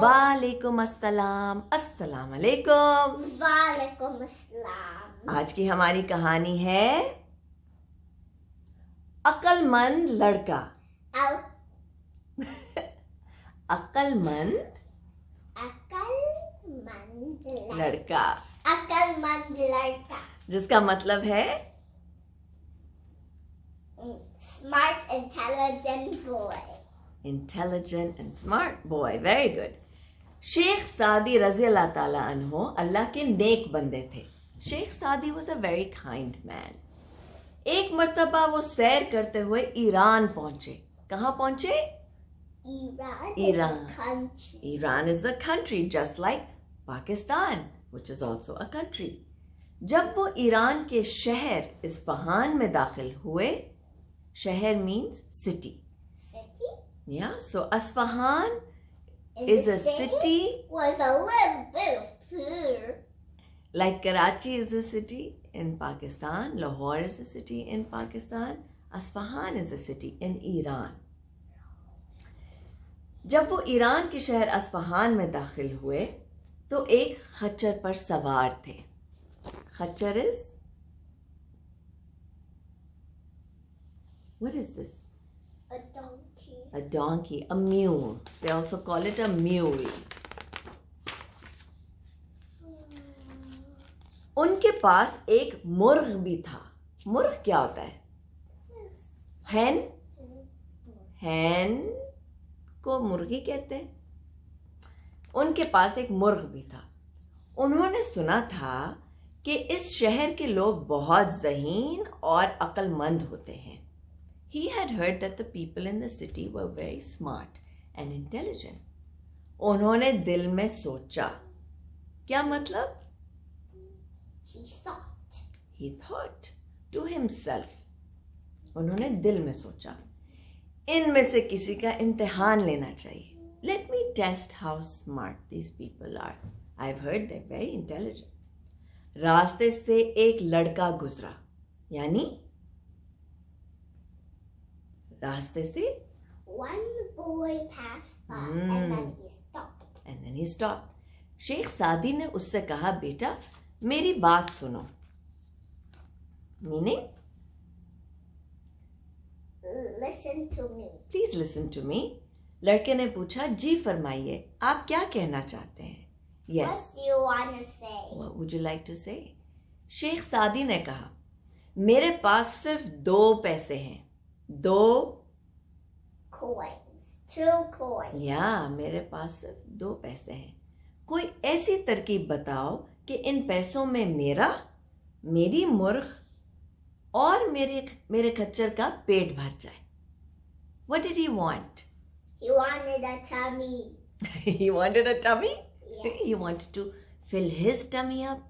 वालेकुम अस्सलाम, अस्सलाम वालेकुम। वालेकुम अस्सलाम। आज की हमारी कहानी है अक्लमंद लड़का। अक्लमंद लड़का, अक्लमंद लड़का। जिसका मतलब है smart intelligent boy. Intelligent and smart boy, very good. शेख सादी रजी अल्लाह ताला अन्हो अल्लाह के नेक बंदे थे। शेख सादी was a very kind man. एक मर्तबा वो सैर करते हुए ईरान पहुंचे। कहाँ पहुंचे? Iran. Iran is a country just like Pakistan which is also a country. जब वो ईरान के शहर इस्फहान में दाखिल हुए, शहर means city. Yeah, so Isfahan is a city. Was a little bit of poor. Like Karachi is a city in Pakistan, Lahore is a city in Pakistan, Isfahan is a city in Iran. जब वो Iran के शहर अस्फहान में दाखिल हुए तो एक खच्चर पर सवार थे। खच्चर is what is this? A donkey. A donkey, a mule. They also call it a mule. उनके पास एक मुर्ग भी था। मुर्ग क्या होता है? हैन। हैन को मुर्गी कहते हैं। उनके पास एक मुर्ग भी था। उन्होंने सुना था कि इस शहर के लोग बहुत ज़हीन और अक्लमंद होते हैं। He had heard that the people in the city were very smart and intelligent. उन्होंने दिल में सोचा। क्या मतलब? He thought to himself. उन्होंने दिल में सोचा, इनमें से किसी का इम्तिहान लेना चाहिए. Let me test how smart these people are. I've heard they're very intelligent. रास्ते से एक लड़का गुजरा, यानी रास्ते से One boy passed by and then he stopped. And then he stopped. Sheikh सादी ने उससे कहा, बेटा मेरी बात सुनो। Meaning? Listen to me. Please listen to me. लड़के ने पूछा, जी फरमाइए, आप क्या कहना चाहते हैं? Yes. What do you want to say? What would you like to say? Sheikh सादी ने कहा, मेरे पास सिर्फ 2 पैसे हैं। 2 coins. 2 coins. या मेरे पास सिर्फ 2 पैसे हैं। कोई ऐसी तरकीब बताओ कि इन पैसों में मेरी मुर्ग और मेरे खच्चर का पेट भर जाए। What did he want? He wanted a tummy. He wanted a tummy? Yes. He wanted to fill his tummy up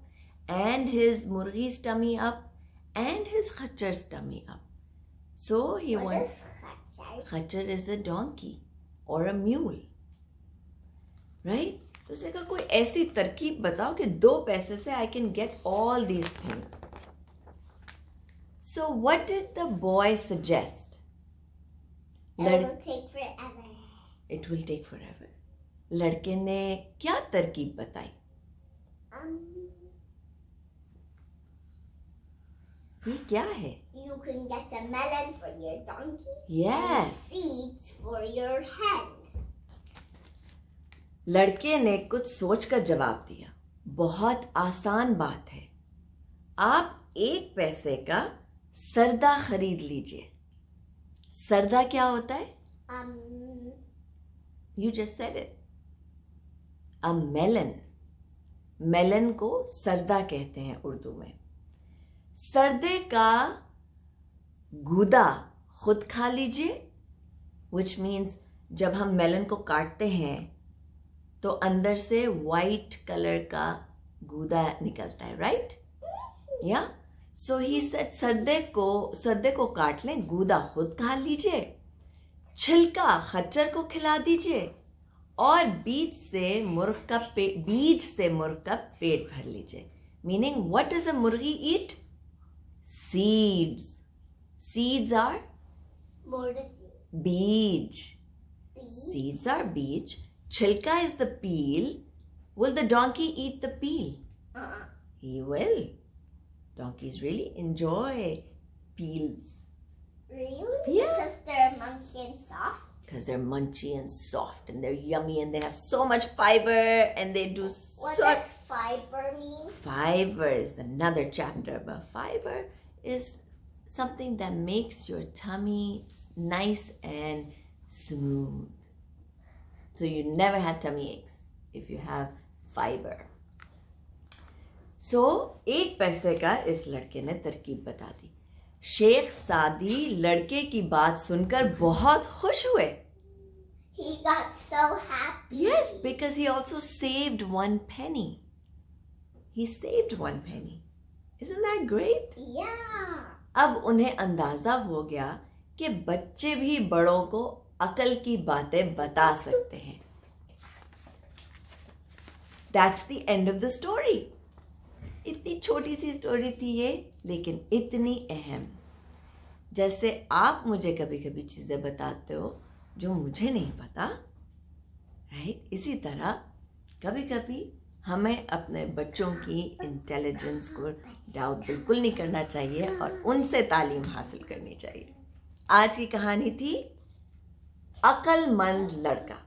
and his murgi's tummy up and his khachar's tummy up. So he What wanted... is khachar? Khachar is a donkey or a mule. Right? तो उसने कहा कोई ऐसी तरकीब बताओ कि 2 पैसे से I can get all these things. So what did the boy suggest? It will take forever. It will take forever. लड़के ने क्या तरकीब बताई? ये क्या है? You can get a melon for your donkey. Yes. And seeds for your hen. लड़के ने कुछ सोचकर जवाब दिया, बहुत आसान बात है, आप 1 पैसे का सरदा खरीद लीजिए। सरदा क्या होता है? You just said it. A melon. Melon को सरदा कहते हैं उर्दू में। सरदे का गूदा खुद खा लीजिए, which means जब हम मेलन को काटते हैं तो अंदर से वाइट कलर का गूदा निकलता है, राइट? या सो ही सेड सरदे को काट लें, गूदा खुद खा लीजिए, छिलका खच्चर को खिला दीजिए और बीज से मुर्ग का पेट भर लीजिए। Meaning what does a murgi eat? Seeds. Seeds are beej. Seeds are beach Chilka is the peel. Will the donkey eat the peel? He will. Donkeys really enjoy peels. Really? Yeah. Because they're munchy and soft? Because they're munchy and soft and they're yummy and they have so much fiber and they do What so... does fiber mean? Fiber is another chapter, but fiber is something that makes your tummy nice and smooth. So you never have tummy aches if you have fiber. So 1 पैसे का इस लड़के ने तरकीब बता दी. शेख सादी लड़के की बात सुनकर बहुत खुश हुए. He got so happy. Yes, because he also saved 1 penny. He saved 1 penny. Isn't that great? Yeah. अब उन्हें अंदाजा हो गया कि बच्चे भी बड़ों को अकल की बातें बता सकते हैं. That's the end of the story. इतनी छोटी सी स्टोरी थी ये, लेकिन इतनी अहम. जैसे आप मुझे कभी कभी चीजें बताते हो जो मुझे नहीं पता, राइट? इसी तरह कभी कभी हमें अपने बच्चों की इंटेलिजेंस को डाउट बिल्कुल नहीं करना चाहिए और उनसे तालीम हासिल करनी चाहिए. आज की कहानी थी अक्लमंद लड़का.